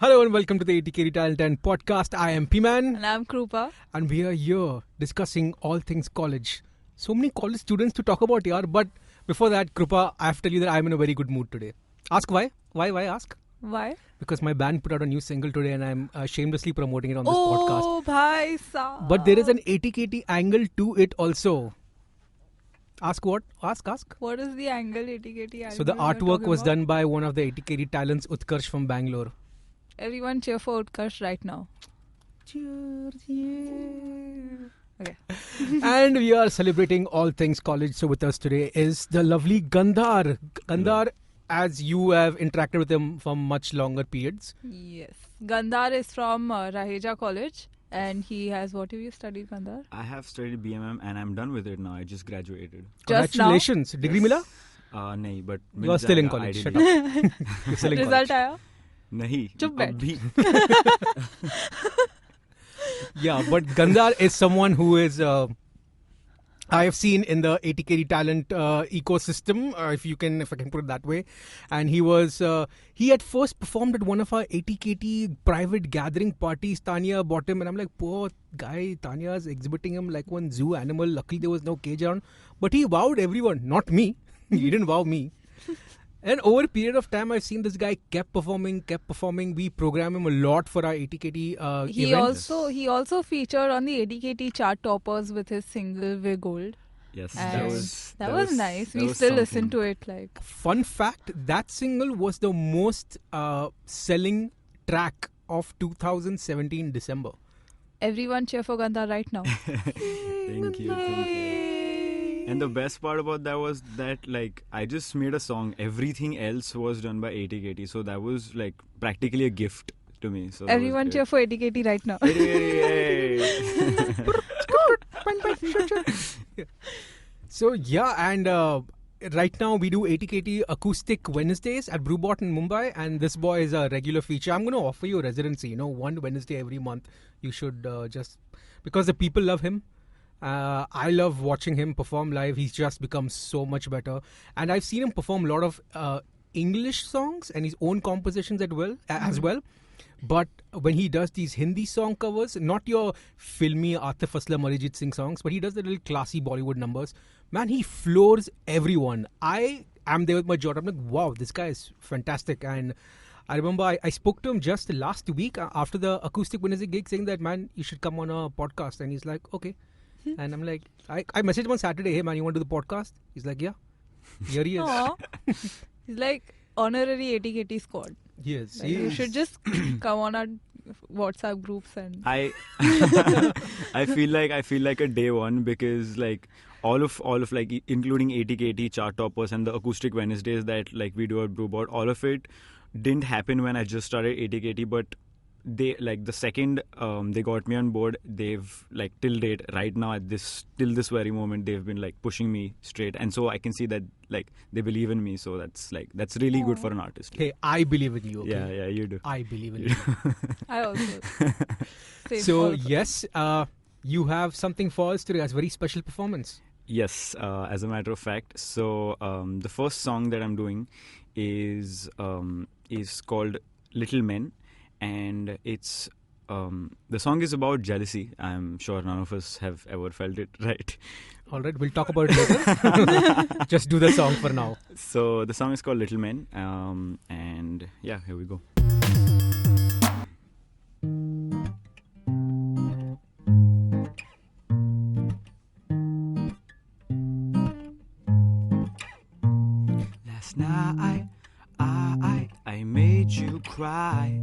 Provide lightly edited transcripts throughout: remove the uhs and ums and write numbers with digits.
Hello and welcome to the ATKT Talent Tent Podcast. I am P-Man. And I'm Krupa. And we are here discussing all things college. So many college students to talk about, yaar. But before that, Krupa, I have to tell you that I'm in a very good mood today. Ask why? Why ask? Why? Because my band put out a new single today and I'm shamelessly promoting it on this podcast. Oh, bhai saab. But there is an ATKT angle to it also. Ask what? Ask. What is the angle, ATKT angle? So the artwork was done by one of the ATKT talents, Utkarsh from Bangalore. Everyone cheer for Utkarsh right now. Cheers, yeah. Okay. And we are celebrating all things college. So with us today is the lovely Gandhar. Gandhar, as you have interacted with him for much longer periods. Yes. Gandhar is from Raheja College. And he has, what have you studied, Gandhar? I have studied BMM and I'm done with it now. I just graduated. Just Congratulations. Now? Degree mila? Nahi, but You are still in college. Shut up. You're still in Result college. aaya? Nahi. Chup baith. Yeah, but Gandhar is someone who is... I have seen in the ATKT talent ecosystem, if I can put it that way. And he had first performed at one of our ATKT private gathering parties. Tanya bought him and I'm like, poor guy, Tanya's exhibiting him like one zoo animal. Luckily there was no cage around. But he wowed everyone, not me. He didn't wow me. And over a period of time, I've seen this guy kept performing. We program him a lot for our ATKT events. He also featured on the ATKT chart toppers with his single We're Gold. Yes, And that was nice. We was still something. listen to it like. Fun fact, that single was the most selling track of 2017 December. Everyone cheer for Gandhar right now. Thank you. And the best part about that was that I just made a song. Everything else was done by ATKT. So that was practically a gift to me. So Everyone cheer for ATKT right now. So yeah, and right now we do ATKT Acoustic Wednesdays at Brewbot in Mumbai, and this boy is a regular feature. I'm going to offer you a residency, one Wednesday every month. You should because the people love him. I love watching him perform live. He's just become so much better. And I've seen him perform a lot of English songs and his own compositions as well. But when he does these Hindi song covers, not your filmy Atif Aslam Arijit Singh songs, but he does the little classy Bollywood numbers. Man, he floors everyone. I am there with my jaw. I'm like, wow, this guy is fantastic. And I remember I spoke to him just last week after the Acoustic Wednesday gig saying that, man, you should come on a podcast. And he's like, okay. And I'm like, I messaged him on Saturday, hey man, you want to do the podcast? He's like, yeah. Here he is. He's like honorary ATKT squad. Yes. You should just come on our WhatsApp groups and I feel like a day one because all of including ATKT chart toppers and the Acoustic Wednesdays that we do at Brewbot, all of it didn't happen when I just started ATKT, but they the second they got me on board, they've till date right now till this very moment they've been pushing me straight, and so I can see that they believe in me, so that's really good for an artist. Hey, I believe in you. Okay? Yeah, you do. I believe in you. I also. Same So also. yes, you have something for us today as a very special performance. Yes, as a matter of fact. So the first song that I'm doing is called Little Men. And it's the song is about jealousy. I'm sure none of us have ever felt it, right? All right, we'll talk about it later. Just do the song for now. So the song is called Little Men, and yeah, here we go. Last night I made you cry.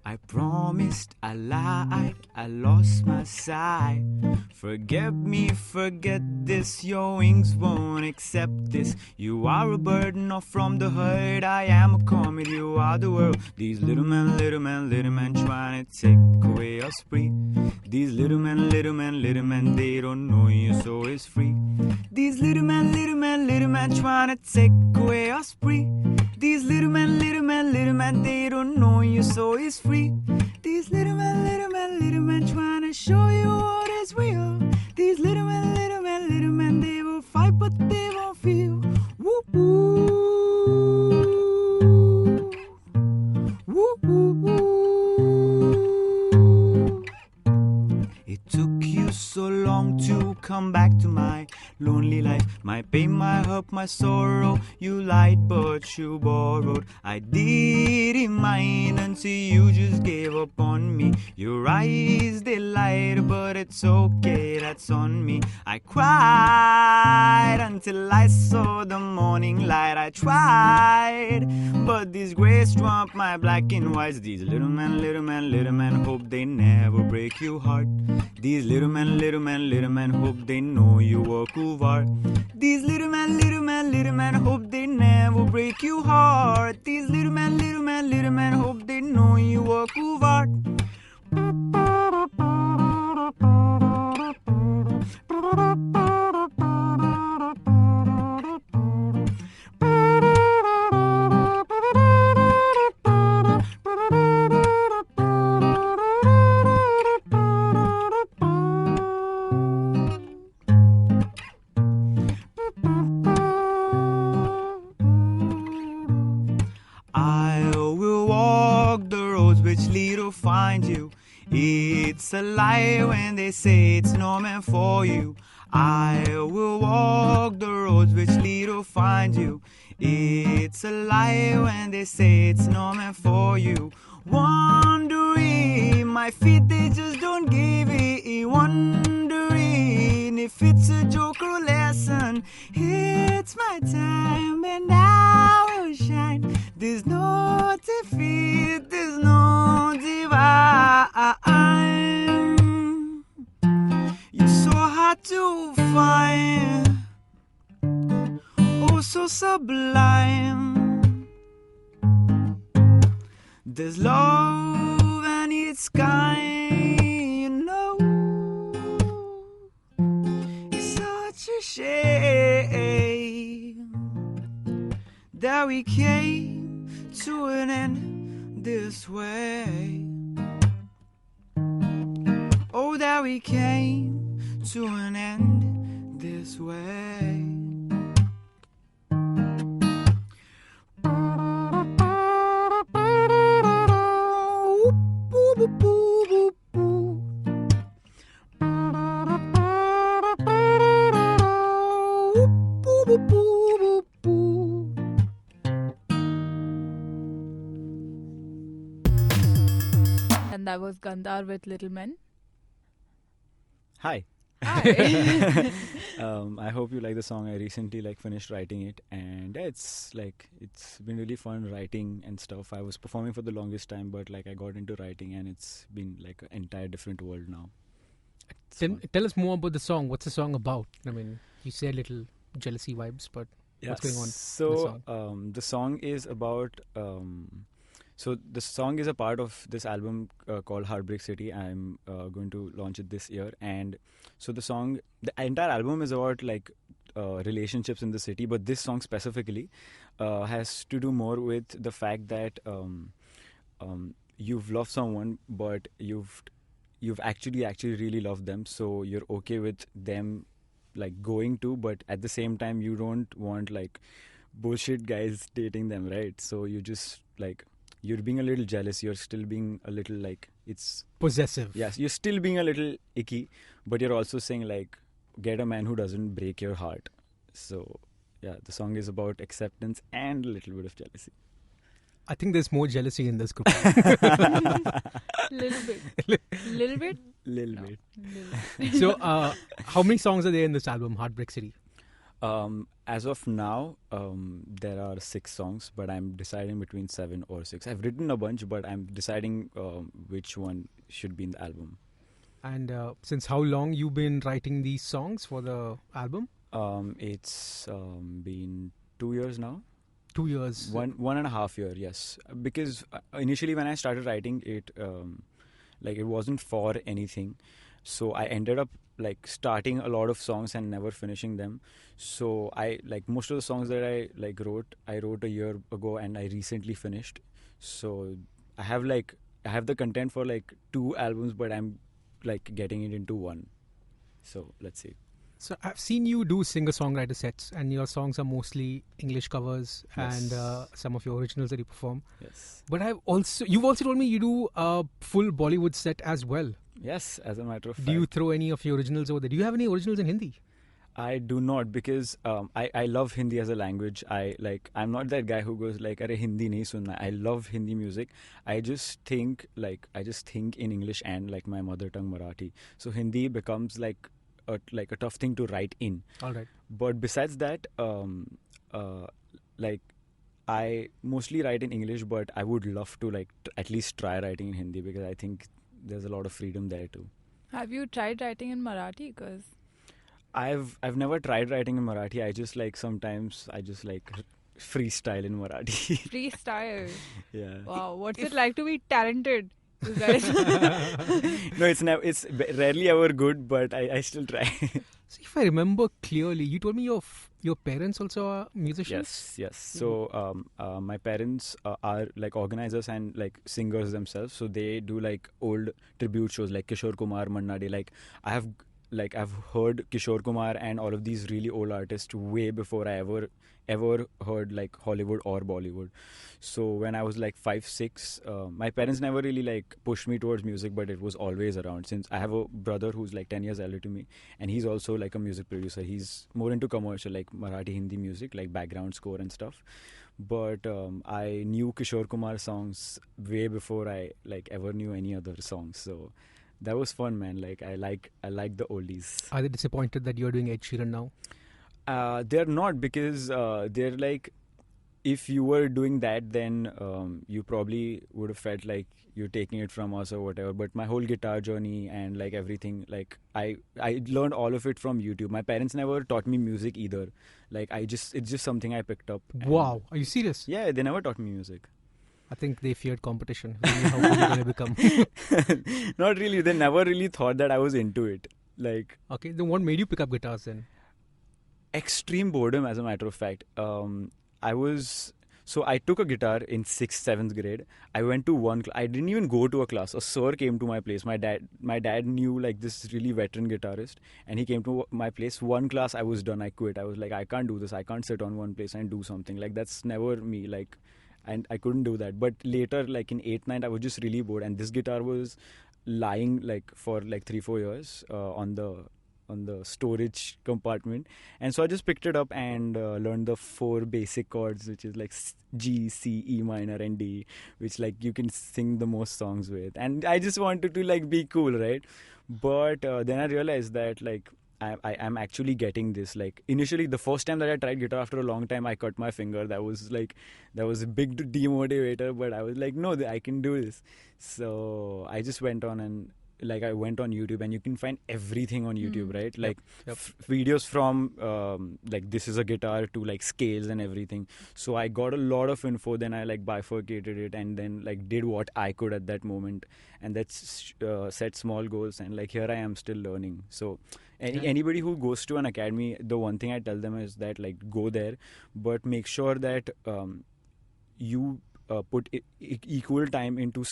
I promised, I lied, I lost my sight. Forget me, forget this, your wings won't accept this. You are a burden off from the hurt, I am a comet, you are the world. These little men trying to take away your spree. These little men, they don't know your soul is free. These little men trying to take away your spree. These little men, they don't know your soul is free. These little men trying to show you what is real. These little men, they will fight but they won't feel. Woo woo, woo woo woo. up my sorrow. You lied but you borrowed. I didn't mind until you just gave up on me. Your eyes, they lied, but it's okay, that's on me. I cried until I saw the morning light. I tried, but these grays trump my black and whites. These little men hope they never break your heart. These little men hope they know you were cool. These little men hope they never break your heart. These little men hope they know you were cool. I will walk the roads which lead to find you. It's a lie when they say it's not meant for you. I will walk the roads which lead to find you. It's a lie when they say it's not meant for you. Wondering, my feet they just don't give it. Wondering if it's a joke or a lesson. It's my time and I will shine. There's no defeat, there's no divine. You're so hard to find, oh so sublime. There's love and it's kind, you know. It's such a shame that we came to an end this way. Oh, that we came to an end this way. And that was Gandhar with Little Men. Hi. Hi. I hope you like the song. I recently finished writing it, and yeah, it's been really fun writing and stuff. I was performing for the longest time, but I got into writing, and it's been an entire different world now. Tell us more about the song. What's the song about? I mean, you said little jealousy vibes, but what's going on? So the song is about. So the song is a part of this album called Heartbreak City. I'm going to launch it this year, and so the entire album is about relationships in the city, but this song specifically has to do more with the fact that you've loved someone, but you've actually really loved them, so you're okay with them going to, but at the same time you don't want bullshit guys dating them, right? So you just you're being a little jealous, you're still being a little it's Possessive. Yes, you're still being a little icky, but you're also saying get a man who doesn't break your heart. So yeah, the song is about acceptance and a little bit of jealousy. I think there's more jealousy in this group. Little bit. Little bit. Little. So how many songs are there in this album, Heartbreak City? As of now, there are 6 songs, but I'm deciding between 7 or 6. I've written a bunch, but I'm deciding which one should be in the album. And since how long you've been writing these songs for the album? It's been 2 years now. 2 years. 1.5 years, yes. Because initially when I started writing it, it wasn't for anything. So I ended up starting a lot of songs and never finishing them. So I most of the songs that I wrote a year ago, and I recently finished. So I have the content for 2 albums, but I'm getting it into one. So let's see. So I've seen you do singer-songwriter sets, and your songs are mostly English covers, Yes. and some of your originals that you perform. Yes. But you've also told me you do a full Bollywood set as well. Yes, as a matter of fact. Do you throw any of your originals over there? Do you have any originals in Hindi? I do not, because I love Hindi as a language. I'm not that guy who goes like, "Arey Hindi nahi sunna." I love Hindi music. I just think in English and like my mother tongue Marathi. So Hindi becomes like a tough thing to write in. All right. But besides that, like I mostly write in English, but I would love to at least try writing in Hindi, because I think there's a lot of freedom there too. Have you tried writing in Marathi? Because I've never tried writing in Marathi. I just sometimes I just freestyle in Marathi. freestyle. Yeah. Wow, what's it like to be talented, you guys? No, it's rarely ever good, but I still try. So if I remember clearly, you told me your parents also are musicians? Yes. So my parents are like organizers and like singers themselves. So they do like old tribute shows like Kishore Kumar, Manna Dey. I've heard Kishore Kumar and all of these really old artists way before I ever heard like Hollywood or Bollywood. So when I was like 5, 6, my parents never really like pushed me towards music, but it was always around. Since I have a brother who's like 10 years elder to me, and he's also like a music producer. He's more into commercial, like Marathi Hindi music, like background score and stuff. But I knew Kishore Kumar songs way before I like ever knew any other songs. So that was fun, man. Like I like the oldies. Are they disappointed that you're doing Ed Sheeran now? They're not, because they're like, if you were doing that, then you probably would have felt like you're taking it from us or whatever. But my whole guitar journey and like everything, like I learned all of it from YouTube. My parents never taught me music either. Like it's just something I picked up. Wow, are you serious? Yeah, they never taught me music. I think they feared competition. Really, how good you're going to become. Not really. They never really thought that I was into it. Like, okay, then what made you pick up guitars then? Extreme boredom, as a matter of fact. I took a guitar in 6th, 7th grade. I went to I didn't even go to a class. A sir came to my place. My dad knew like this really veteran guitarist, and he came to my place. One class, I was done. I quit. I was like, I can't do this. I can't sit on one place and do something. Like, that's never me. Like, and I couldn't do that. But later, like in 8th, 9th, I was just really bored, and this guitar was lying like for like 3-4 years on the storage compartment. And so I just picked it up and learned the 4 basic chords, which is like G, C, E minor and D, which like you can sing the most songs with. And I just wanted to like be cool, right? But then I realized that like I'm actually getting this. Like initially, the first time that I tried guitar after a long time, I cut my finger. That was a big demotivator. But I was like, no, I can do this. So I just went on and I went on YouTube, and you can find everything on YouTube, right? Like videos from like this is a guitar to like scales and everything. So I got a lot of info. Then I like bifurcated it, and then like did what I could at that moment, and that's set small goals. And like here I am still learning. So anybody who goes to an academy, the one thing I tell them is that like go there, but make sure that you put equal time into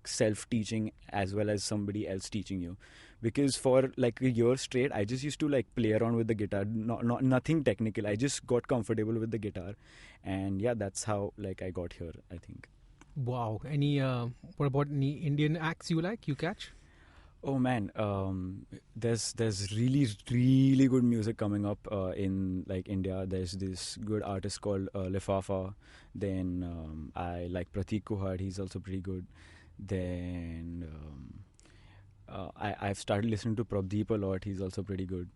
self-teaching as well as somebody else teaching you. Because for like a year straight, I just used to like play around with the guitar, nothing technical. I just got comfortable with the guitar, and yeah, that's how like I got here, I think. Wow. What about any Indian acts you catch? Oh man, there's really really good music coming up in like India. There's this good artist called Lifafa. Then I like Pratik Kuhad. He's also pretty good. Then I've started listening to Prabdeep a lot. He's also pretty good.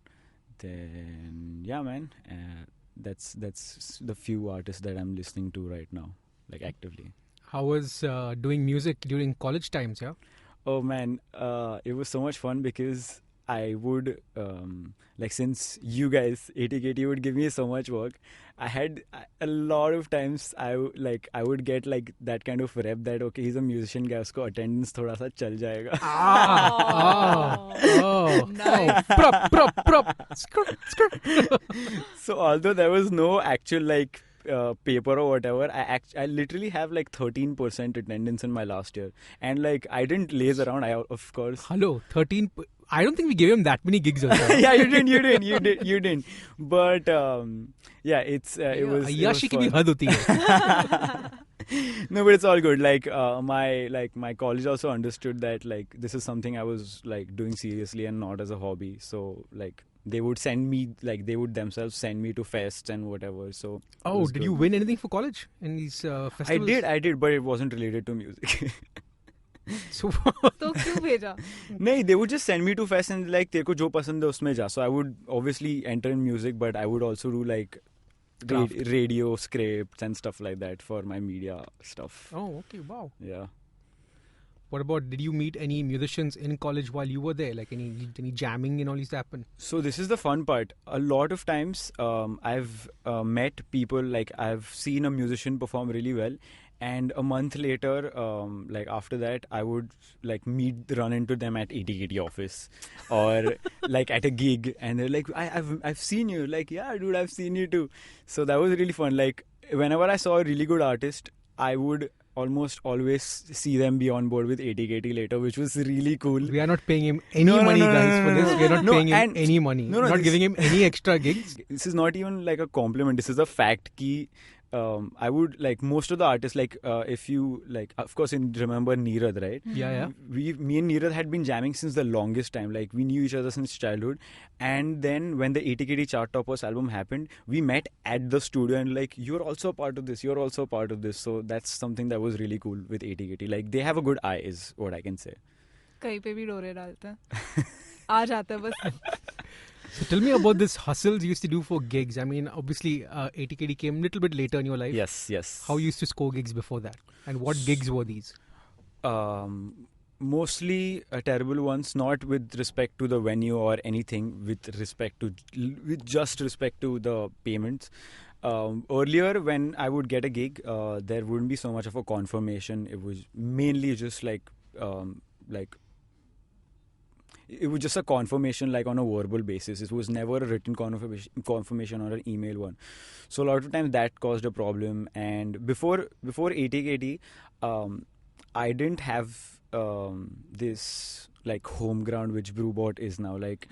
Then yeah, man, that's the few artists that I'm listening to right now, like actively. How was doing music during college times? Yeah. Oh man, it was so much fun because I would, since you guys, ATKT would give me so much work, I had a lot of times I would get like that kind of rep that, okay, he's a musician guy, usko attendance thoda sa chal jayega. Nice. Prop. So although there was no actual paper or whatever, I literally have like 13% attendance in my last year, and like I didn't laze around. Of course. Hello, 13. I don't think we gave him that many gigs. Also. Yeah, you didn't. But yeah, it was. Ayashi ki bhi had hoti hai. No, but it's all good. My college also understood that like this is something I was like doing seriously and not as a hobby. So like they would send me, like they would themselves send me to fests and whatever. So it Oh, was did good. you win anything for college in these festivals? I did, but it wasn't related to music. So तो क्यों भेजा? No, they would just send me to fest and like तेरे को जो पसंद है उसमें जा. So I would obviously enter in music, but I would also do like Craft. radio scripts and stuff like that for my media stuff. oh, okay, wow. Yeah. What about, did you meet any musicians in college while you were there? Like any jamming and all used to happen? So this is the fun part. A lot of times I've met people, like I've seen a musician perform really well, and a month later, like after that, I would like run into them at ATKT office or like at a gig, and they're like, I've seen you. Like, yeah, dude, I've seen you too. So that was really fun. Like whenever I saw a really good artist, I would almost always see them be on board with ATKT later, which was really cool. We are not paying him any No, money, no, no, guys, no, for no, this. no. We are not No, paying him and- any money. no, We're not this- giving him any extra gigs. This is not even like a compliment. This is a fact. Ki, I would like most of the artists, like if you like, of course, remember Neerad, right? Yeah. Me and Neerad had been jamming since the longest time. Like we knew each other since childhood, and then when the ATKT Chart Toppers album happened, we met at the studio and like, you're also a part of this. You're also a part of this. So that's something that was really cool with ATKT. Like they have a good eye, is what I can say. कहीं पे भी डोरे डालते हैं. आ जाता है बस. So tell me about this hustles you used to do for gigs. I mean, obviously, ATKT came a little bit later in your life. Yes. How you used to score gigs before that? And what gigs were these? Mostly terrible ones, not with respect to the venue or anything, with just respect to the payments. Earlier, when I would get a gig, there wouldn't be so much of a confirmation. It was mainly just like it was just a confirmation, like on a verbal basis. It was never a written confirmation or an email one. So a lot of times that caused a problem. And before ATKT, I didn't have this like home ground which Brewbot is now. Like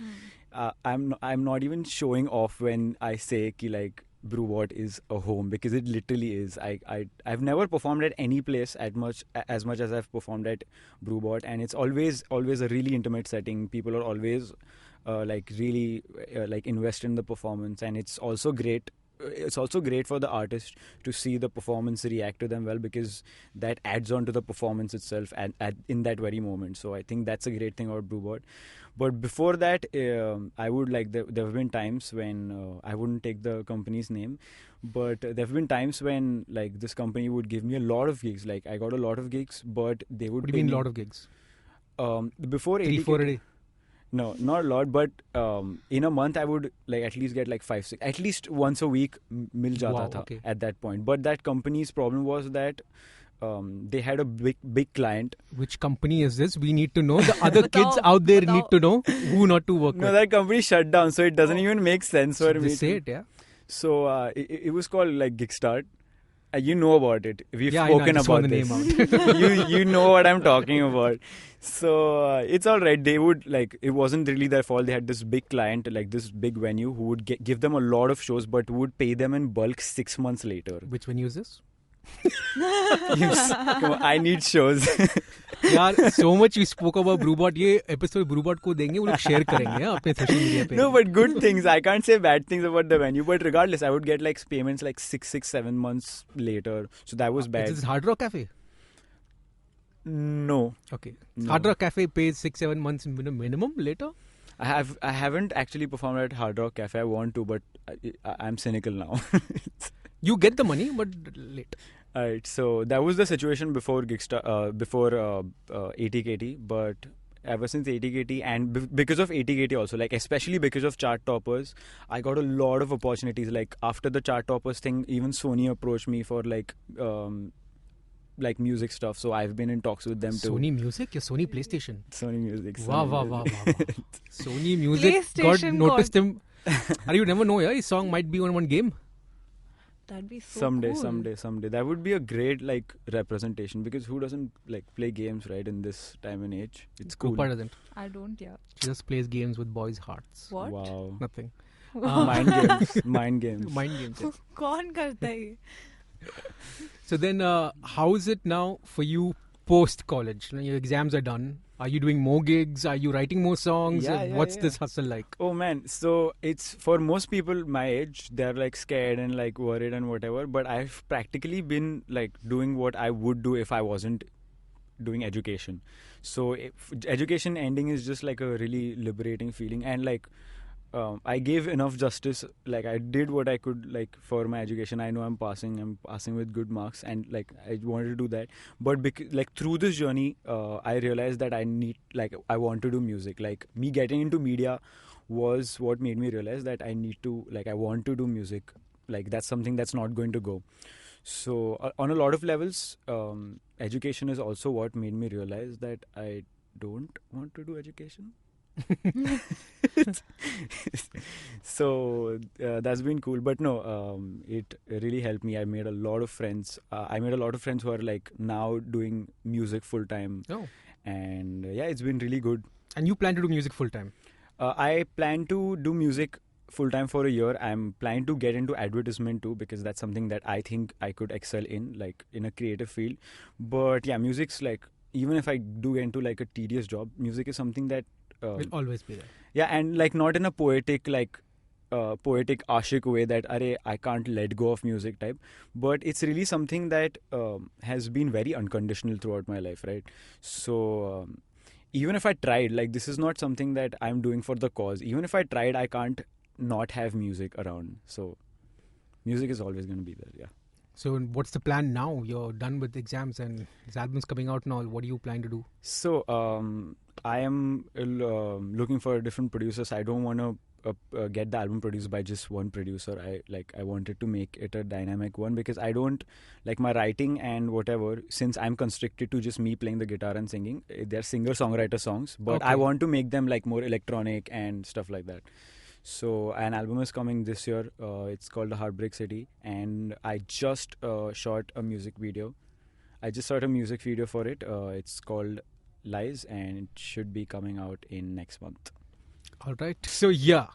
I'm not even showing off when I say ki like Brewbot is a home, because it literally is. I've never performed at any place as much as I've performed at Brewbot, and it's always a really intimate setting. People are always like really like invest in the performance, and it's also great. It's also great for the artist to see the performance react to them well, because that adds on to the performance itself in that very moment. So I think that's a great thing about Brewbot. But before that, I would like there have been times when I wouldn't take the company's name, but there have been times when like this company would give me a lot of gigs. Like I got a lot of gigs, but they would. What do you mean, a lot of gigs? Before 3-4 a day. No, not a lot, but in a month I would like at least get like 5-6, at least once a week mil jata tha Okay. at that point. But that company's problem was that they had a big client. Which company is this? We need to know. The other kids out there need to know who not to work No, with. that company shut down, so it doesn't even make sense for me. Just say it, yeah. So it was called like Gigstart. You know about it. We've Yeah, I know, I spoken just about want the this. name out. you know what I'm talking about. So it's all right. They would like, it wasn't really their fault. They had this big client, like this big venue, who would give them a lot of shows, but would pay them in bulk 6 months later. Which venue is this? Come on, I need shows. यार, so much you spoke about Brewbot. ये episode Brewbot को देंगे, वो लोग share करेंगे अपने social media पे. No, but good things. I can't say bad things about the venue. But regardless, I would get like payments like 7 months later. So that was bad. Is this Hard Rock Cafe? No. Okay. No. Hard Rock Cafe pays 6-7 months minimum later? I haven't actually performed at Hard Rock Cafe. I want to, but I'm cynical now. You get the money, but late. Alright, so that was the situation before ATKT, but ever since ATKT and because of ATKT also, like especially because of Chart Toppers, I got a lot of opportunities. Like after the Chart Toppers thing, even Sony approached me for like music stuff. So I've been in talks with them too. Sony Music या Sony PlayStation? Sony Music. Wow. Sony Music PlayStation got noticed him. You never know, yeah. His song might be on one game. That'd be so Someday. cool. That would be a great like representation, because who doesn't like play games, right? In this time and age, it's cool. Rupa doesn't. I don't, yeah. She just plays games with boys' hearts. What? Wow. Nothing. Mind games. Mind games. Mind games. Yeah. कौन करता है ये? So then, how is it now for you post college? Your exams are done. Are you doing more gigs? Are you writing more songs? What's this hustle like? Oh man, so it's for most people my age, they're like scared and like worried and whatever, but I've practically been like doing what I would do if I wasn't doing education. So education ending is just like a really liberating feeling, and like I gave enough justice. Like I did what I could like for my education. I know I'm passing with good marks, and like I wanted to do that. But like through this journey, I realized that I want to do music. Like me getting into media was what made me realize that I want to do music. Like that's something that's not going to go. So on a lot of levels, education is also what made me realize that I don't want to do education. So that's been cool, but no, it really helped me. I made a lot of friends. Who are like now doing music full time. Oh, And yeah, it's been really good. and you plan to do music full time? I plan to do music full time for a year. I'm planning to get into advertisement too, because that's something that I think I could excel in, like in a creative field. But yeah, music's like, even if I do get into like a tedious job, music is something that Will always be there. yeah, and like not in a poetic ashik way that I can't let go of music type, but it's really something that has been very unconditional throughout my life, right? So even if I tried, like this is not something that I'm doing for the cause. Even if I tried, I can't not have music around. So music is always going to be there. Yeah. So what's the plan now? You're done with exams and this album's coming out now. What do you plan to do? So I am looking for different producers. I don't want to get the album produced by just one producer. I wanted to make it a dynamic one, because I don't like my writing and whatever, since I'm constricted to just me playing the guitar and singing. They're singer-songwriter songs, but I want to make them like more electronic and stuff like that. So an album is coming this year. It's called The Heartbreak City, and I just shot a music video. For it. It's called Lies, and it should be coming out in next month. All right. So yeah,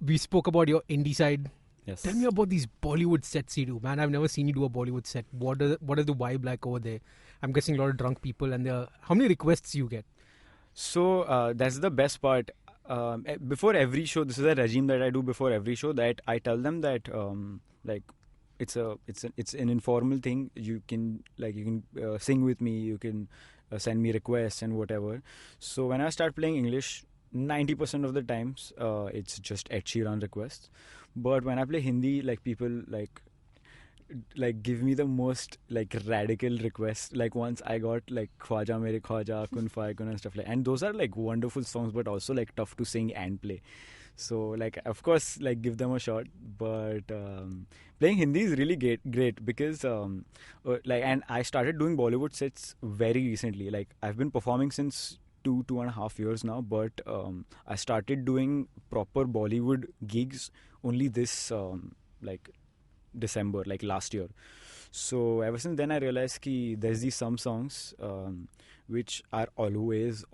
we spoke about your indie side. Yes. Tell me about these Bollywood sets you do, man. I've never seen you do a Bollywood set. What is the vibe like over there? I'm guessing a lot of drunk people, and how many requests you get? So that's the best part. Before every show, this is a regime that I do before every show, that I tell them that like it's an informal thing. You can sing with me. You can send me requests and whatever. So when I start playing English, 90% of the times it's just Ed Sheeran requests. But when I play Hindi, like people like give me the most like radical requests. Like once I got like Khwaja Mere Khwaja, Kun Fai Kun and stuff like, and those are like wonderful songs, but also like tough to sing and play. So like of course like give them a shot, but playing Hindi is really great because and I started doing Bollywood sets very recently. Like I've been performing since 2.5 years now, but I started doing proper Bollywood gigs only this like December, like last year. So ever since then I realized that there's these some songs which are always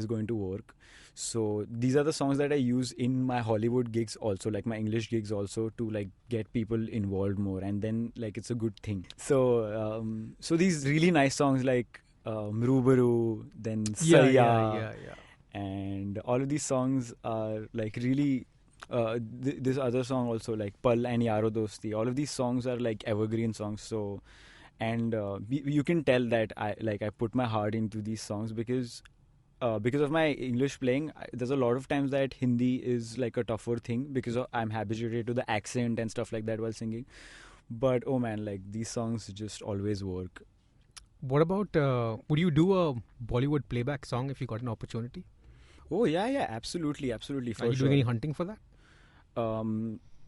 going to work. So these are the songs that I use in my Hollywood gigs also, like my English gigs also, to like get people involved more, and then like it's a good thing. So so these really nice songs like Mrubaru, then Saya, and all of these songs are like really this other song also, like Pal and Yaro Dosti, all of these songs are like evergreen songs. So and you can tell that I put my heart into these songs because of my English playing. There's a lot of times that Hindi is like a tougher thing because I'm habituated to the accent and stuff like that while singing. But oh man, like these songs just always work. What about would you do a Bollywood playback song if you got an opportunity? Oh yeah, absolutely. For Are you doing any hunting for that?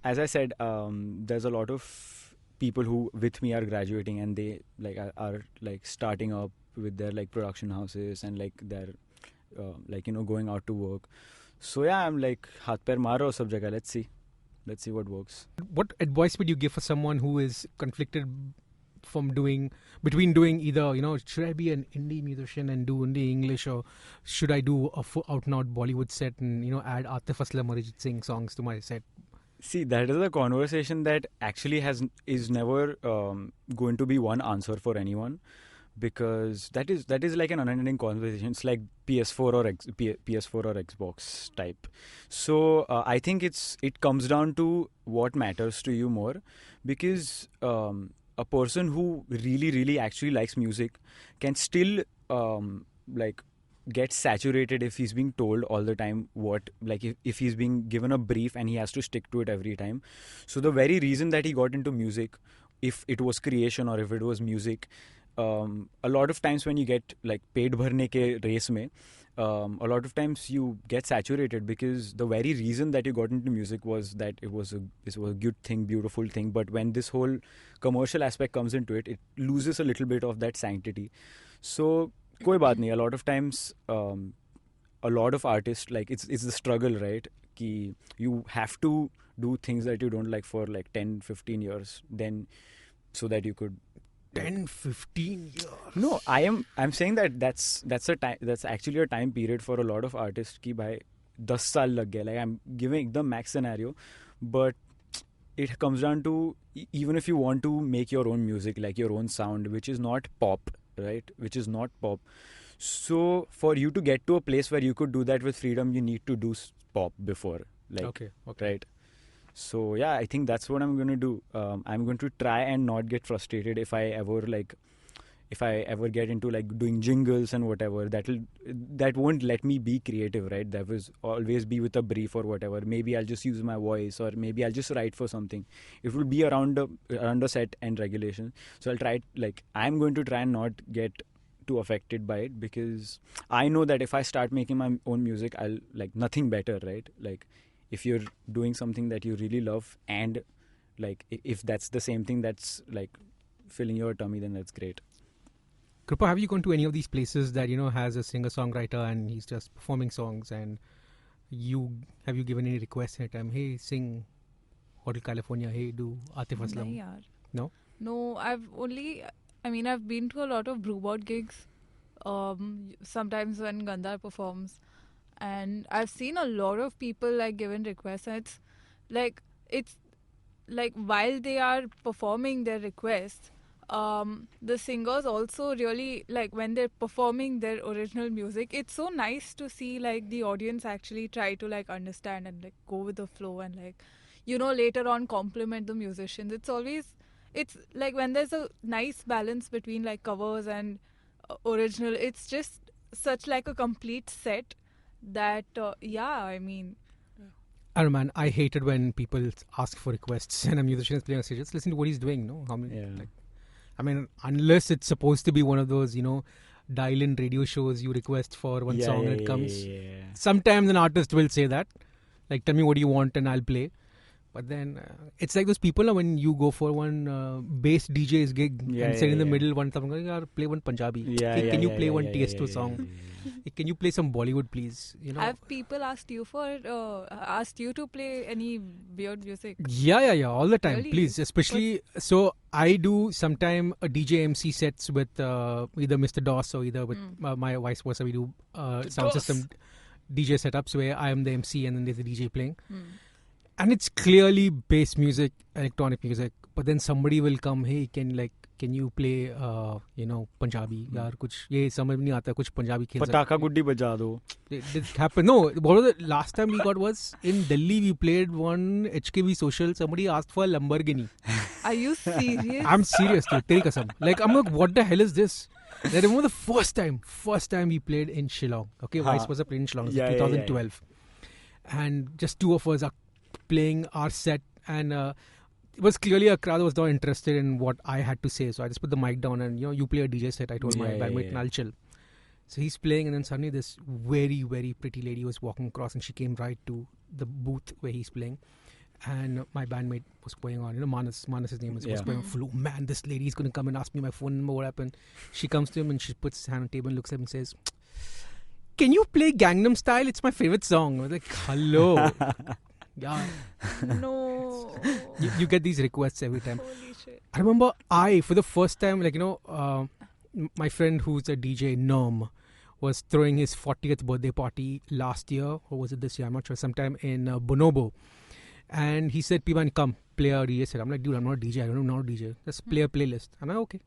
As I said, there's a lot of people who with me are graduating, and they like are like starting up with their like production houses and like they're going out to work. So yeah, I'm like haath pair maro sab jagah. Let's see what works. What advice would you give for someone who is conflicted between doing either, should I be an indie musician and do only English, or should I do a out and out Bollywood set and add Atif Aslam, Arijit Singh songs to my set? See, that is a conversation that actually is never going to be one answer for anyone, because that is like an unending conversation. It's like PS4 or PS4 or Xbox type. So I think it comes down to what matters to you more, because a person who really actually likes music can still like get saturated if he's being told all the time what, like if he's being given a brief and he has to stick to it every time. So the very reason that he got into music, if it was creation or if it was music, a lot of times when you get like paid bharne ke race mein, a lot of times you get saturated because the very reason that you got into music was that it was a good thing, beautiful thing. But when this whole commercial aspect comes into it, it loses a little bit of that sanctity. So koi baat nahi. A lot of times, a lot of artists, like it's the struggle, right? Ki you have to do things that you don't like for like 10-15 years, then so that you could 10-15 years. No, I'm saying that's a time, that's actually a time period for a lot of artists ki bhai 10 saal lag gaya. Like I'm giving the max scenario, but it comes down to even if you want to make your own music, like your own sound, which is not pop, right? Which is not pop. So for you to get to a place where you could do that with freedom, you need to do pop before, like, Okay. right? So yeah, I think that's what I'm going to do. I'm going to try and not get frustrated if I ever get into like doing jingles and whatever. That won't let me be creative, right? That was always be with a brief or whatever. Maybe I'll just use my voice, or maybe I'll just write for something. It will be around a set and regulation. So I'll try, like, I'm going to try and not get too affected by it, because I know that if I start making my own music, I'll like nothing better, right? Like, if you're doing something that you really love, and like if that's the same thing that's like filling your tummy, then that's great. Krupa, have you gone to any of these places that, has a singer-songwriter and he's just performing songs, and have you given any requests at time? Hey, sing Hotel California. Hey, do Atif Aslam. Nahi yaar. No? No, I've been to a lot of Brewbot gigs. Sometimes when Gandhar performs, and I've seen a lot of people like giving requests, and it's like while they are performing their requests, the singers also really, like, when they're performing their original music, it's so nice to see like the audience actually try to like understand and like go with the flow, and like, later on compliment the musicians. It's like when there's a nice balance between like covers and original, it's just such like a complete set that I mean, I don't know, man. I hate it when people ask for requests and a musician is playing on stage. Just listen to what he's doing, no? Unless it's supposed to be one of those, dial-in radio shows you request for one song and it comes. Yeah. Sometimes an artist will say that, like, tell me what you want and I'll play. But then it's like those people when you go for one bass DJ's gig and sit in the middle, one song, play one Punjabi. Can you play one Tiesto song? Can you play some Bollywood, please? Have people asked you to play any weird music? Yeah, all the time, Really? please. Especially, so I do sometime a DJ MC sets with either Mr. DOS or either with my vice versa. We do sound system DJ setups where I am the MC and then there's a DJ playing. And it's clearly bass music, electronic music. But then somebody will come, hey, can you play, Punjabi? Yaar, kuch ye samajh nahi aata, kuch Punjabi khel sakte. Pataka guddi baja do. It happened. No, what was the last time we got was in Delhi. We played one HKV social. Somebody asked for a Lamborghini. Are you serious? I'm serious, dude. Teri kasam. Like, I'm like, what the hell is this? I remember the first time we played in Shillong. Okay, Vice versa played in Shillong. It was 2012. And just two of us are playing our set, and it was clearly a crowd that was not interested in what I had to say. So I just put the mic down and, you play a DJ set. I told my bandmate, and I'll chill. So he's playing, and then suddenly this very, very pretty lady was walking across, and she came right to the booth where he's playing. And my bandmate was going on, Manas his name was going on full, man, this lady's going to come and ask me my phone number, what happened. She comes to him and she puts his hand on the table and looks at him and says, can you play Gangnam Style? It's my favorite song. I was like, hello. Yeah. No. You get these requests every time. Holy shit. I remember for the first time, my friend who's a DJ, Norm, was throwing his 40th birthday party last year, or was it this year? I'm not sure, sometime in Bonobo. And he said, Pivan, come. play a DJ set. I'm like, dude, I'm not a DJ. I don't know how to DJ. Just play a playlist. I'm like, okay.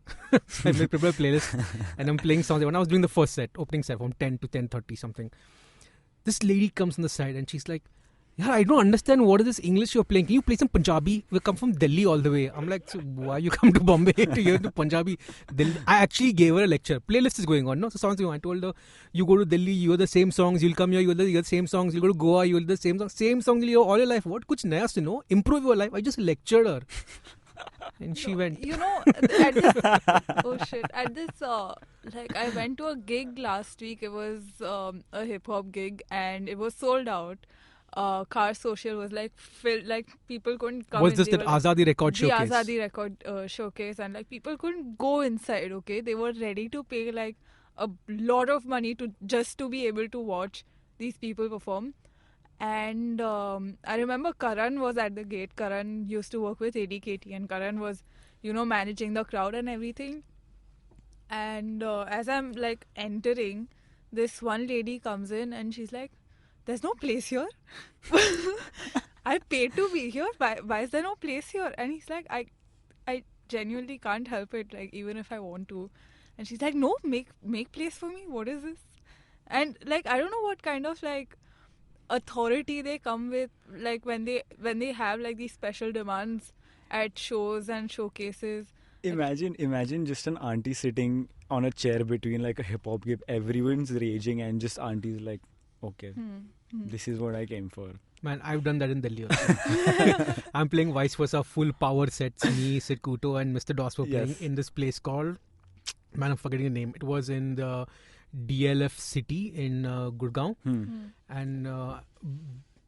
So I prepare a playlist and I'm playing songs. When I was doing the first set, opening set from 10 to 10:30 something, this lady comes on the side and she's like, yeah, I don't understand what is this English you're playing. Can you play some Punjabi? We come from Delhi all the way. I'm like, so why you come to Bombay to hear the Punjabi? Delhi. I actually gave her a lecture. Playlist is going on. No, so songs going on. I told her, you go to Delhi, you hear the same songs. You'll come here, you'll hear the same songs. You go to Goa, you'll hear the same songs. Same songs you'll hear all your life. What? Kuch naya suno. Improve your life. I just lectured her. And she went. You know, at this, oh shit, at this, like I went to a gig last week. It was a hip hop gig and it was sold out. Car Social was like filled, like people couldn't come. Was in. this They that were, like, Azadi record showcase? The Azadi record showcase, and like people couldn't go inside. Okay, they were ready to pay like a lot of money to just to be able to watch these people perform. And I remember Karan was at the gate. Karan used to work with ATKT, and Karan was, you know, managing the crowd and everything. And as I'm like entering, this one lady comes in and she's like, there's no place here. I paid to be here. Why is there no place here? And he's like, I genuinely can't help it, like even if I want to. And she's like, no, make place for me. What is this? And like I don't know what kind of like authority they come with, like when they have like these special demands at shows and showcases. Imagine just an auntie sitting on a chair between like a hip hop gig. Everyone's raging and just auntie's like, okay, this is what I came for. Man, I've done that in Delhi also. I'm playing vice versa, full power sets. Me, Sid Kuto and Mr. Doss were playing in this place called, man, I'm forgetting the name. It was in the DLF city in Gurgaon. And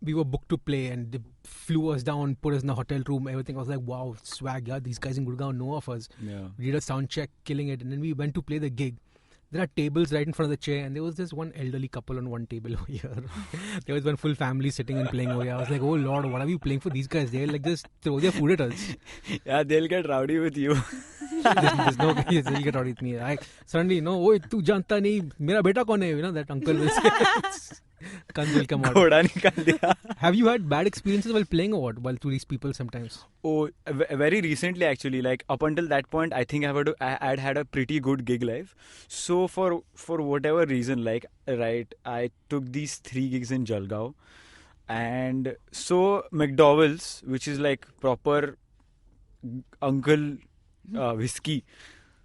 we were booked to play and they flew us down, put us in the hotel room, everything. I was like, wow, swag, yeah, these guys in Gurgaon know of us. Yeah. We did a sound check, killing it. And then we went to play the gig. There are tables right in front of the chair, and there was this one elderly couple on one table over here. There was one full family sitting and playing over here. I was like, oh Lord, what are we playing for these guys? They'll like just throw their food at us. Yeah, they'll get rowdy with you. There's no way they'll get rowdy with me. Suddenly, oh, tu janta nahi, mera beta kaun hai? You know, that uncle will say. Guns will come out. Ghoda nikal diya. Have you had bad experiences while playing or what? While to these people sometimes? Oh, very recently actually. Like up until that point, I think I'd had a pretty good gig life. So for whatever reason, like I took these 3 gigs in Jalgaon, and so McDowell's, which is like proper uncle whiskey.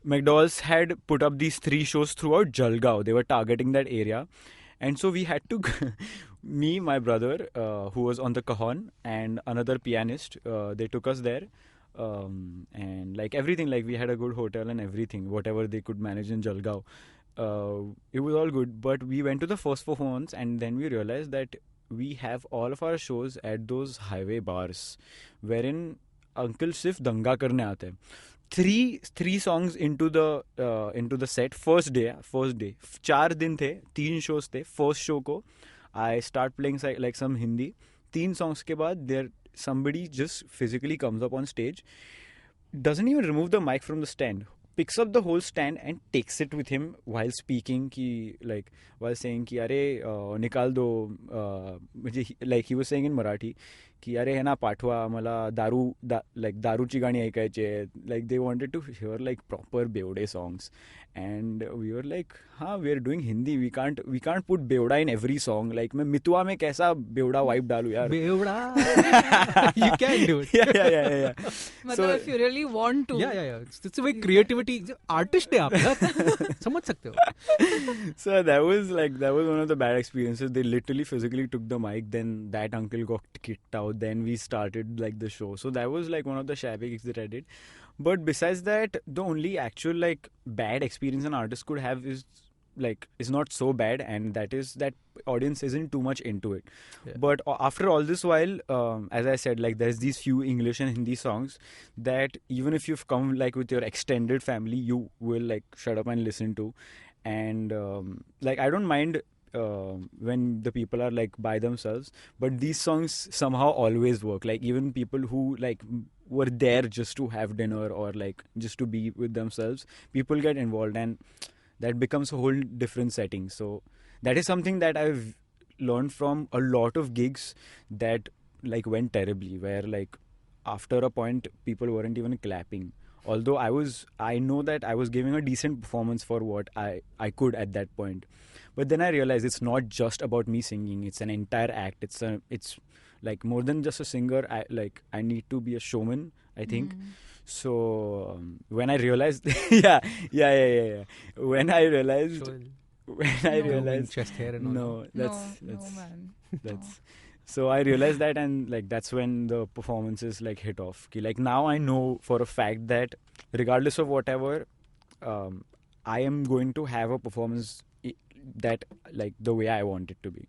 McDowell's had put up these 3 shows throughout Jalgaon. They were targeting that area. And so we had to, me, my brother, who was on the cajon, and another pianist, they took us there. And like everything, like we had a good hotel and everything, whatever they could manage in Jalgaon. It was all good. But we went to the first performance and then we realized that we have all of our shows at those highway bars, wherein Uncle Sif danga karne aate hain. Three songs into the set, first day 4 दिन थे, 3 shows थे. First show को I start playing like some Hindi. 3 songs के बाद there somebody just physically comes up on stage, doesn't even remove the mic from the stand, picks up the whole stand and takes it with him while speaking while saying कि अरे निकाल दो, like he was saying in Marathi कि अरे है ना पाठवा मला दारूची गाणी ऐकायचे. Like they wanted to hear like proper Beode songs, and we were like, we are doing Hindi, we can't put Beoda in every song. Like मैं मितुआ में कैसा Beoda vibe डालूं यार. Beoda. You can do it. Yeah. मतलब if you really want to. Yeah. It's a very creativity. Artist है आप यार. समझ सकते हो. So that was one of the bad experiences. They literally physically took the mic. Then that uncle got kicked out. Then we started like the show. So that was like one of the shabby gigs that I did. But besides that, the only actual like bad experience an artist could have is not so bad, and that is that audience isn't too much into it. Yeah. But after all this while, as I said, like there's these few English and Hindi songs that even if you've come like with your extended family, you will like shut up and listen to. And like I don't mind when the people are like by themselves, but these songs somehow always work. Like even people who like were there just to have dinner or like just to be with themselves, people get involved, and that becomes a whole different setting. So that is something that I've learned from a lot of gigs that like went terribly, where like after a point, people weren't even clapping. Although I know that I was giving a decent performance for what I could at that point. But then I realized it's not just about me singing. It's an entire act. It's like more than just a singer. I need to be a showman, I think. So when I realized, yeah. When I realized, chest hair and all. no, that's no, man. that's. So I realized that, and like that's when the performances like hit off. Like now I know for a fact that regardless of whatever, I am going to have a performance that like the way I want it to be.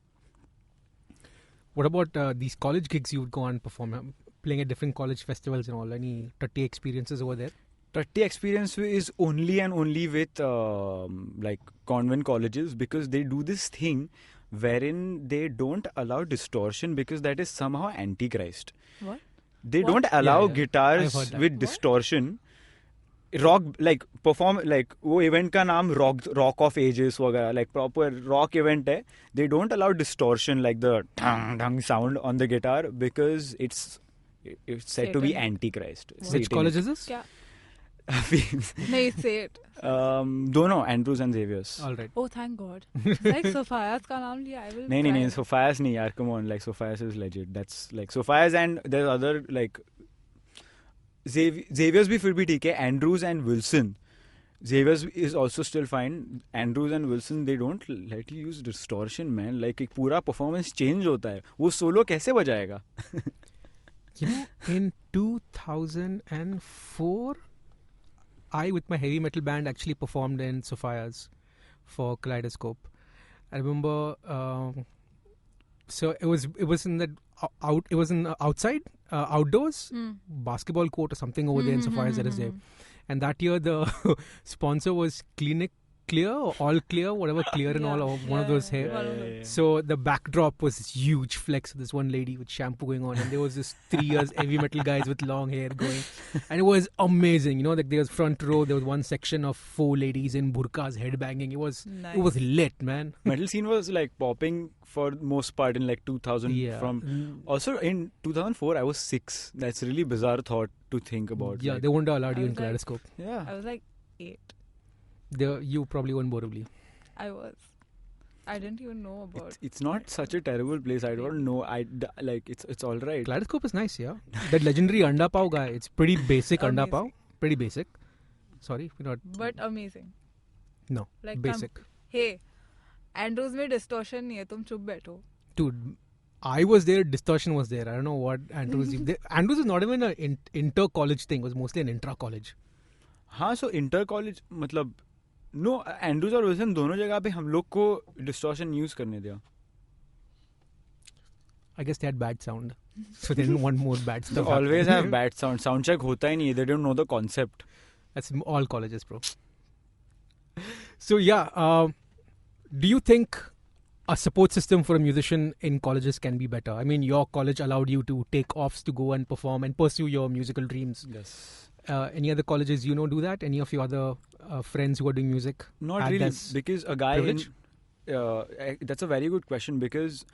What about these college gigs you would go and perform, playing at different college festivals and all? Any tutty experiences over there? Tutty experience is only and only with like convent colleges, because they do this thing wherein they don't allow distortion because that is somehow antichrist. What? They What? don't allow I've heard guitars that. with What? distortion. Rock like perform like वो event का नाम rock of ages वगैरह, like proper rock event है. They don't allow distortion like the dang dang sound on the guitar because it's said to be Satanic. antichrist. Which Satanic. college is this? क्या? नहीं, नहीं, say it. दोनों Andrews and Xavier's. All right. Oh, thank God. Like Sophia's का नाम लिया, I will नहीं cry. Sophia's नहीं यार, come on, like Sophia's is legit. That's like Sophia's, and there's other like Xavier's भी फिर भी ठीक है. Andrews and Wilson. Xavier's is also still fine. Andrews and Wilson, they don't let you use distortion, man. Like एक पूरा performance change होता है. वो solo कैसे बजाएगा? You know, in 2004, I, with my heavy metal band, actually performed in Sophia's for Kaleidoscope. I remember, so it was in the outside, outdoors, basketball court or something over there in Sophia's that is there. And that year the sponsor was Clear or All Clear, whatever, Clear and all, or one of those hair. Yeah. So the backdrop was this huge flex of this one lady with shampoo going on, and there was this 3 years heavy metal guys with long hair going, and it was amazing. You know, like there was front row, there was one section of 4 ladies in burqas headbanging. It was lit, man. Metal scene was like popping for most part in like 2000. Yeah. From also in 2004 I was 6. That's really bizarre thought to think about. Yeah, like, they wouldn't have allowed I you in was like- Kaleidoscope. yeah. I was like 8. You probably weren't Borivali. I was. I didn't even know about. It's not such a terrible place. I don't know. Like it's all right. Kaleidoscope is nice, yeah. That legendary anda pav guy, it's pretty basic anda pav. Amazing. Pretty basic. Sorry, we're not. But amazing. No, Like basic. Hey, Andrews में distortion नहीं है, तुम चुप बैठो. Dude, I was there, distortion was there. I don't know what Andrews... Andrews is not even an inter-college thing. It was mostly an intra-college. हाँ, so inter college मतलब no, Andrews और Wilson दोनों जगह पे हम लोग को distortion use करने दिया. I guess they had bad sound. So they didn't want more bad They stuff. always happening. have bad sound. Sound check होता ही नहीं है. They don't know the concept. That's in all colleges, bro. So yeah, do you think a support system for a musician in colleges can be better? I mean, your college allowed you to take offs to go and perform and pursue your musical dreams. Yes. Any other colleges do that? Any of your other friends who are doing music? Not had really, this because a guy privilege? that's a very good question, because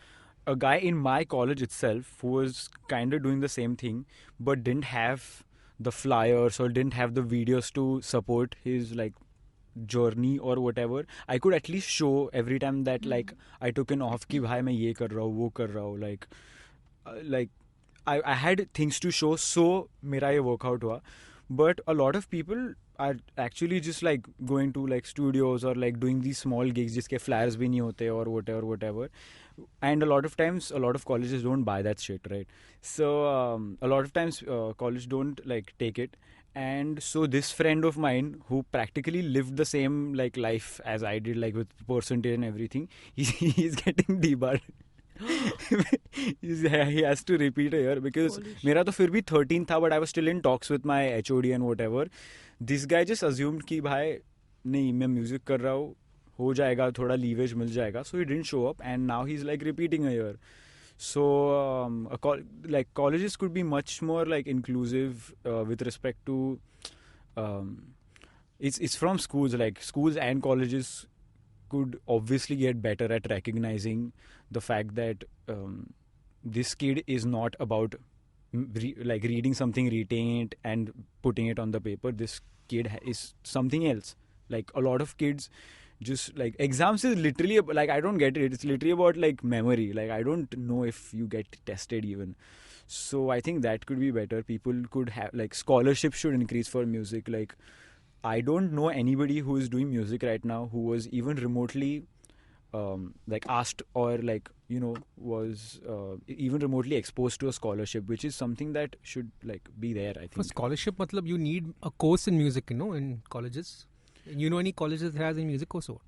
a guy in my college itself who was kind of doing the same thing but didn't have the flyers or didn't have the videos to support his like journey or whatever, I could at least show every time that like I took an off ki bhai main ye kar raha hu, wo kar raha hu, like I had things to show, so mera ye workout hua. But a lot of people are actually just like going to like studios or like doing these small gigs jiske flyers bhi nahi hote or whatever. And a lot of times, a lot of colleges don't buy that shit, right? So a lot of times college don't like take it. And so this friend of mine who practically lived the same like life as I did, like with percentage and everything, he's getting debarred. He has to repeat a year because मेरा तो फिर भी 13 था, but I was still in talks with my HOD and whatever. This guy just assumed कि भाई नहीं मैं music कर रहा हूँ, हो जाएगा, थोड़ा leverage मिल जाएगा. So he didn't show up, and now he's like repeating a year. So like colleges could be much more like inclusive with respect to it's from schools. Like schools and colleges could obviously get better at recognizing the fact that this kid is not about like reading something, retaining it and putting it on the paper. This kid is something else. Like a lot of kids just like exams is literally like, I don't get it. It's literally about like memory. Like I don't know if you get tested even. So I think that could be better. People could have like scholarship should increase for music. Like I don't know anybody who is doing music right now who was even remotely like asked or like was even remotely exposed to a scholarship, which is something that should like be there. I think For scholarship, matlab, you need a course in music, in colleges. You know any colleges that has a music course or what?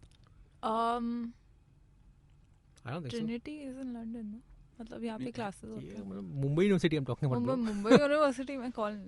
I don't think Trinity is in London, no? मतलब यहाँ पे classes होते हैं. Mumbai University I'm talking about. Mumbai University में कौन?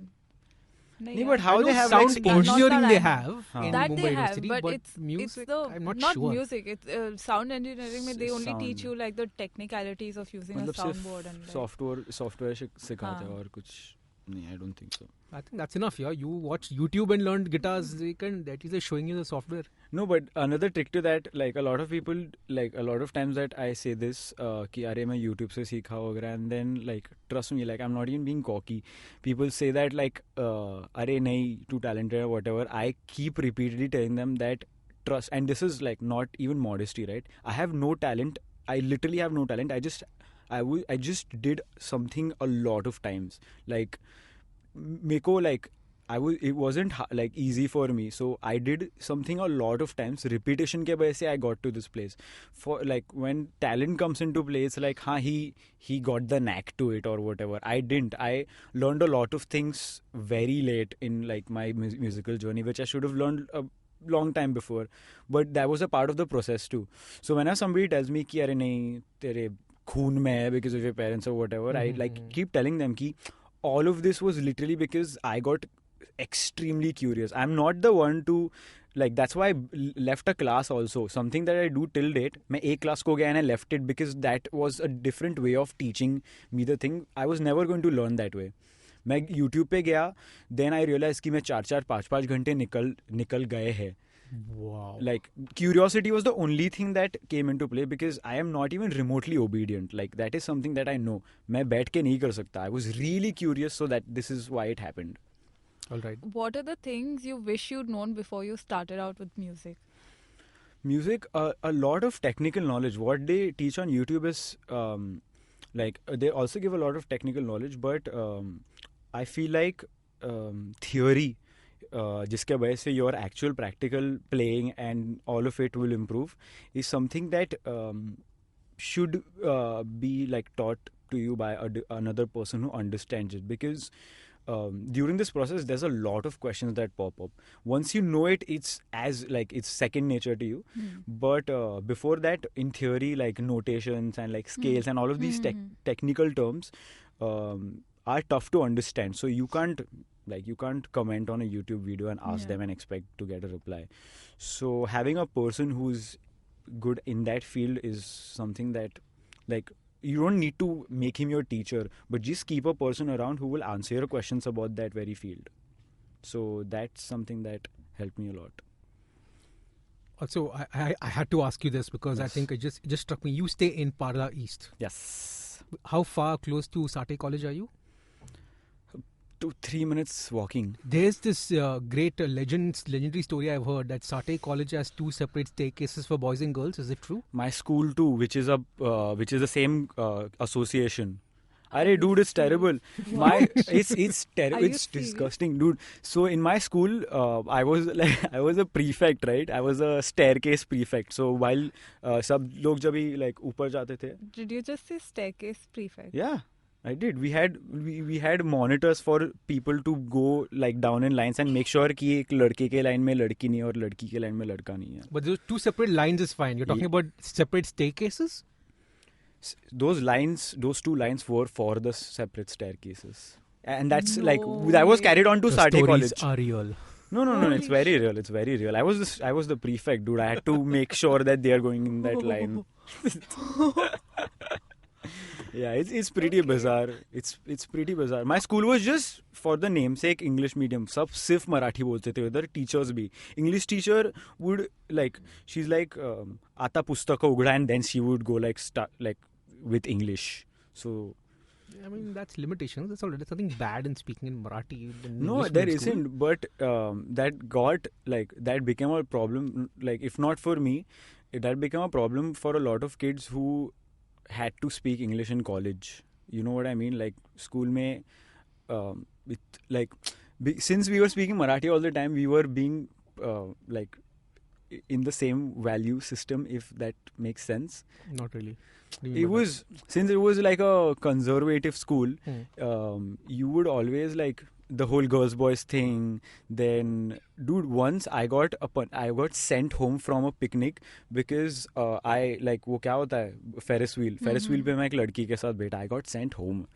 नहीं, but how they have sound like sports? engineering they have in That Mumbai they have, University, but but music, it's the I'm not not sure. music. It's sound engineering. में they only Sound. teach you like the technicalities of using a मतलब सिर्फ soundboard and like, software सिखाते हैं हाँ. और कुछ नहीं. I don't think so. I think that's enough. Yeah, you watch YouTube and learn guitars. They can that is showing you the software. No, but another trick to that, like a lot of people, like a lot of times that I say this, कि अरे मैं YouTube से सीखा होगा, and then like trust me, like I'm not even being cocky. People say that like अरे नहीं, too talented or whatever. I keep repeatedly telling them that trust, and this is like not even modesty, right? I have no talent. I literally have no talent. I just did something a lot of times. Like meko like it wasn't like easy for me, so I did something a lot of times. Repetition ke वजह से I got to this place. For like when talent comes into play, it's like he got the knack to it or whatever. I didn't. I learned a lot of things very late in like my musical journey, which I should have learned a long time before. But that was a part of the process too. So whenever somebody tells me कि अरे नहीं तेरे खून में है because of your parents or whatever, I like keep telling them कि all of this was literally because I got extremely curious. I'm not the one to like, that's why I left a class also. Something that I do till date. मैं एक class को गया and I left it because that was a different way of teaching me the thing. I was never going to learn that way. मैं YouTube पे गया, then I realized कि मैं 4-5 घंटे निकल गए हैं. Wow. Like curiosity was the only thing that came into play because I am not even remotely obedient. Like that is something that I know. मैं बैठ के नहीं कर सकता. I was really curious, so that this is why it happened. All right. what are the things you wish you'd known before you started out with music? Music, a lot of technical knowledge. What they teach on YouTube is like they also give a lot of technical knowledge, but I feel like theory, जिसके वजह से your actual practical playing and all of it will improve, is something that should be like taught to you by another person who understands it, because during this process there's a lot of questions that pop up. Once you know it, it's as like it's second nature to you. But before that, in theory, like notations and like scales and all of these technical terms are tough to understand. So you can't comment on a YouTube video and ask them and expect to get a reply. So having a person who's good in that field is something that, like, you don't need to make him your teacher, but just keep a person around who will answer your questions about that very field. So that's something that helped me a lot. Also, I had to ask you this because I think it just struck me. You stay in Parda East. Yes. How far close to Satay College are you? 2-3 minutes walking. There's this great legendary story I've heard that Satay College has 2 separate staircases for boys and girls. Is it true? My school too, which is the same association. Arey, dude, it's terrible. It's terrible. It's disgusting, dude. So in my school, I was a prefect, right? I was a staircase prefect. So while सब लोग जब भी like ऊपर जाते थे. Did you just say staircase prefect? Yeah, I did. We had monitors for people to go like down in lines and make sure कि एक लड़के के line में लड़की नहीं और लड़की के line में लड़का नहीं है. But those 2 separate lines is fine. You're talking about separate staircases? Those 2 lines were for the separate staircases, and that's No like that was carried on to The Satay stories College. are real. No, it's very real. It's very real. I was the prefect, dude. I had to make sure that they are going in that line. Yeah, it's pretty bizarre. It's pretty bizarre. My school was just for the namesake English medium. सब सिर्फ मराठी बोलते थे उधर. Teachers भी. English teacher would like, she's like आता पुस्तक उघडा, and then she would go like start like with English. So I mean, that's limitations. That's all. There's nothing bad in speaking in Marathi. No, there isn't. But that became a problem. Like, if not for me, that became a problem for a lot of kids who had to speak English in college. You know what I mean? Like, school mein, since we were speaking Marathi all the time, we were being in the same value system, if that makes sense. Not really. Since it was like a conservative school, you would always like the whole girls boys thing. Then, dude, once I got sent home from a picnic because I like वो क्या होता है Ferris wheel पे मैं एक लड़की के साथ बैठा. I got sent home.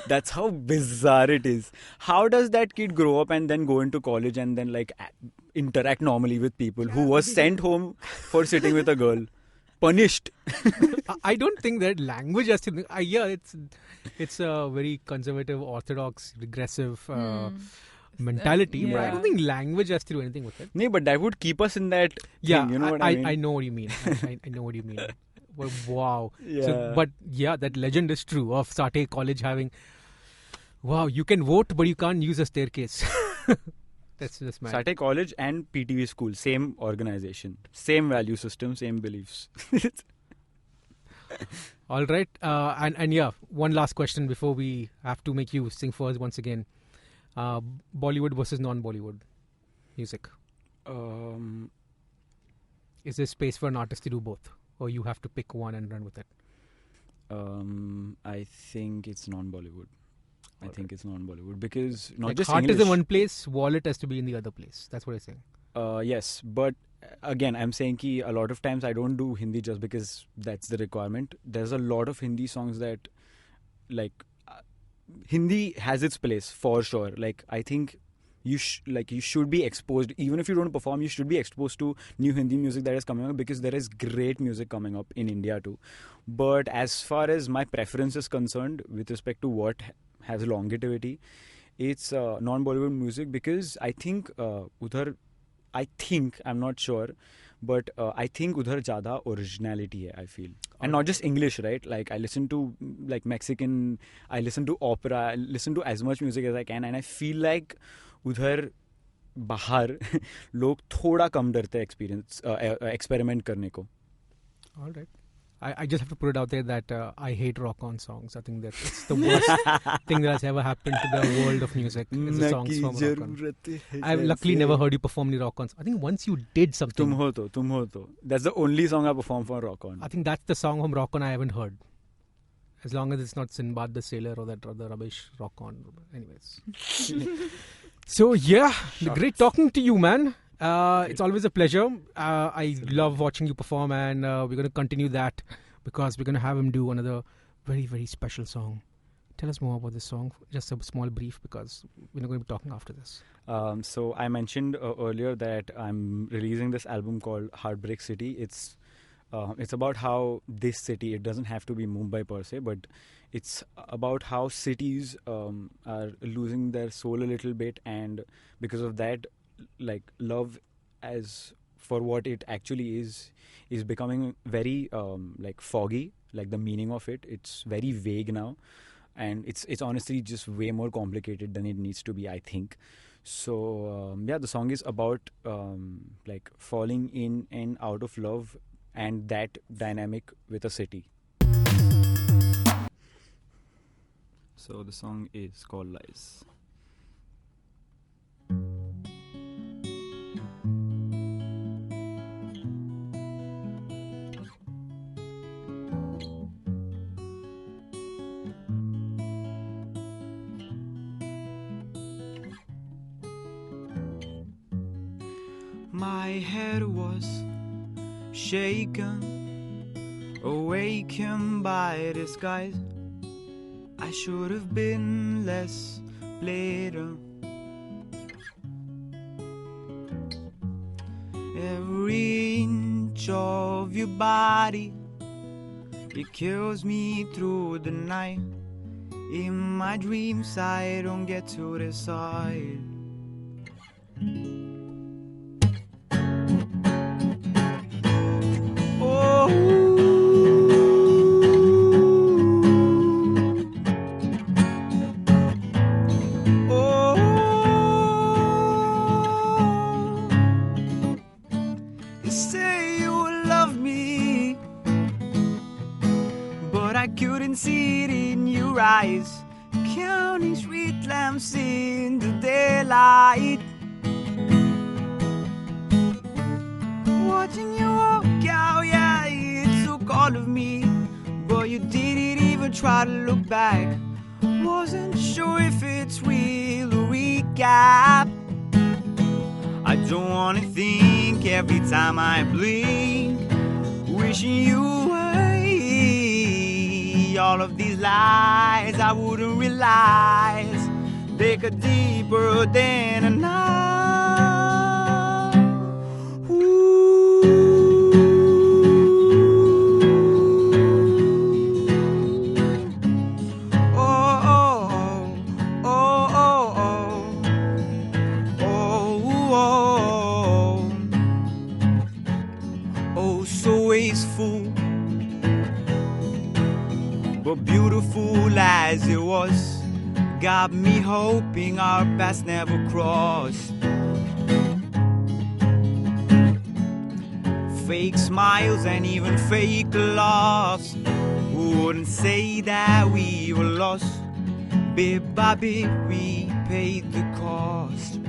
That's how bizarre it is. How does that kid grow up and then go into college and then like interact normally with people who was sent home for sitting with a girl? Punished. I don't think that language has to. It's a very conservative, orthodox, regressive mentality. But I don't think language has to do anything with it. No, but that would keep us in that. Yeah, thing, you know what I mean? I know what you mean. I know what you mean. Well, wow. Yeah. So, but yeah, that legend is true of Satay College having. Wow, you can vote, but you can't use a staircase. That's just mad. Satay College and PTV school, same organization, same value system, same beliefs. All right, and yeah, one last question before we have to make you sing for us once again. Bollywood versus non-Bollywood music. Is there space for an artist to do both, or you have to pick one and run with it? I think it's non-Bollywood. I think it's non-Bollywood because not like just heart English. is in one place, wallet has to be in the other place. That's what I'm saying. Yes, but again, I'm saying ki a lot of times I don't do Hindi just because that's the requirement. There's a lot of Hindi songs that, like, Hindi has its place for sure. Like, I think you should be exposed, even if you don't perform, you should be exposed to new Hindi music that is coming up because there is great music coming up in India too. But as far as my preference is concerned, with respect to what has longevity, it's non-Bollywood music because I think I'm not sure, but I think udhar zyada originality hai, I feel. And not just English, right? Like, I listen to like Mexican, I listen to opera, I listen to as much music as I can, and I feel like udhar bahar log thoda kam डरते हैं experience experiment करने को. All right. I just have to put it out there that I hate rock-on songs. I think that it's the worst thing that has ever happened to the world of music. Is the songs from rock-on. I've luckily never heard you perform any rock-ons. I think once you did something. Tum ho to. That's the only song I performed for rock-on. I think that's the song from rock-on I haven't heard. As long as it's not Sinbad the Sailor or that other rubbish rock-on. Anyways. So yeah, great talking to you, man. It's always a pleasure. I love watching you perform, and we're going to continue that because we're going to have him do another very, very special song. Tell us more about this song, just a small brief, because we're not going to be talking after this. So I mentioned earlier that I'm releasing this album called Heartbreak City. It's about how this city, it doesn't have to be Mumbai per se, but it's about how cities are losing their soul a little bit, and because of that, like, love as for what it actually is becoming very like foggy. Like, the meaning of it's very vague now, and it's honestly just way more complicated than it needs to be, I think. So the song is about like falling in and out of love and that dynamic with a city. So the song is called Lies. My head was shaken, awakened by the skies. I should have been less blatant. Every inch of your body, it kills me through the night. In my dreams I don't get to decide. Oh, eyes, counting street lamps in the daylight. Watching you walk out, yeah, it took all of me, but you didn't even try to look back. Wasn't sure if it's real or recap. I don't wanna think every time I blink, wishing you were here. All of these lies I wouldn't realize they cut deeper than a knife. But beautiful as it was, got me hoping our paths never crossed. Fake smiles and even fake laughs, who wouldn't say that we were lost? Bit by bit we paid the cost.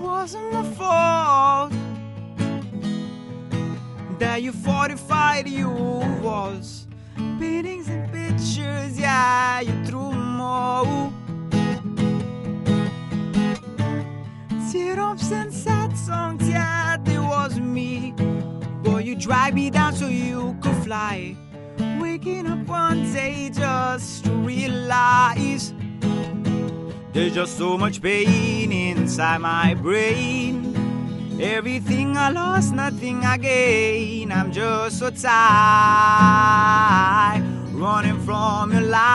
Wasn't my fault that you fortified you walls, paintings and pictures, yeah, you threw them all. Teardrops and sad songs, yeah, there wasn't me, but you dragged me down so you could fly. Waking up one day just to realize there's just so much pain inside my brain. Everything I lost, nothing I gain. I'm just so tired, running from your light,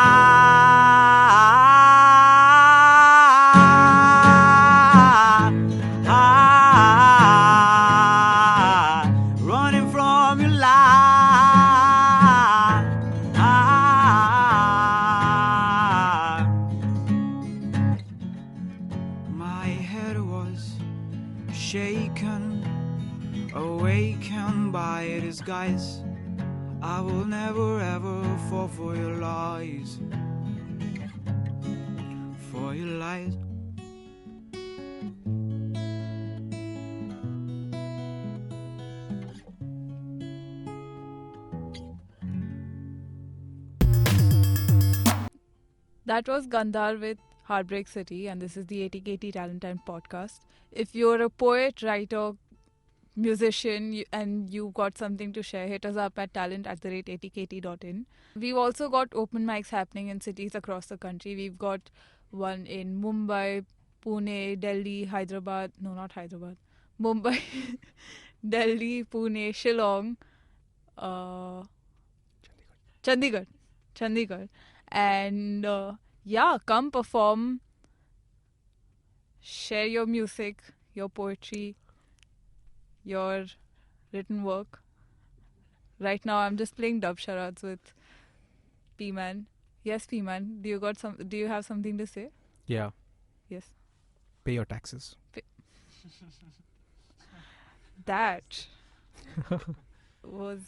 running from your light. My head was shaken, awakened by disguise. I will never ever fall for your lies, for your lies. That was Gandhar with Heartbreak City, and this is the ATKT Talent Tent Podcast. If you're a poet, writer, musician, and you've got something to share, hit us up at talent@ATKT.in. We've also got open mics happening in cities across the country. We've got one in Mumbai, Pune, Delhi, Hyderabad. No, not Hyderabad. Mumbai, Delhi, Pune, Shillong, Chandigarh. And come perform, share your music, your poetry, your written work. Right now I'm just playing dub charades with P-Man. Yes, P-Man, do you have something to say? Yeah. Yes. Pay your taxes. That was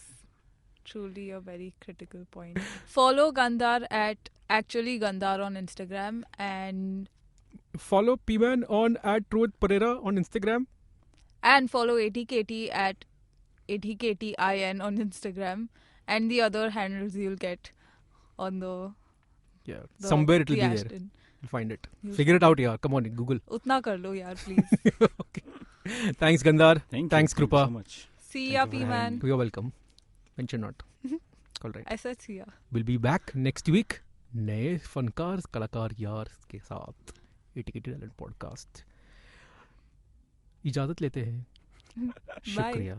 truly a very critical point. Follow Gandhar at actually Gandhar on Instagram, and follow P-Man on @Rohit Pereira on Instagram, and follow ATKT at ATKT.in on Instagram, and the other handles you'll get on the somewhere it'll be there. You'll find it. Figure it out, yeah. Come on, Google. Utna kar lo, yaar, please. Okay. Thanks, Gandhar. Thanks, Krupa. Thank you so much. See ya, P-Man. You're welcome. Mention not. All right. I said see ya. We'll be back next week. नए फनकार कलाकार यार के साथ ATKT Talent Podcast. इजाजत लेते हैं. शुक्रिया.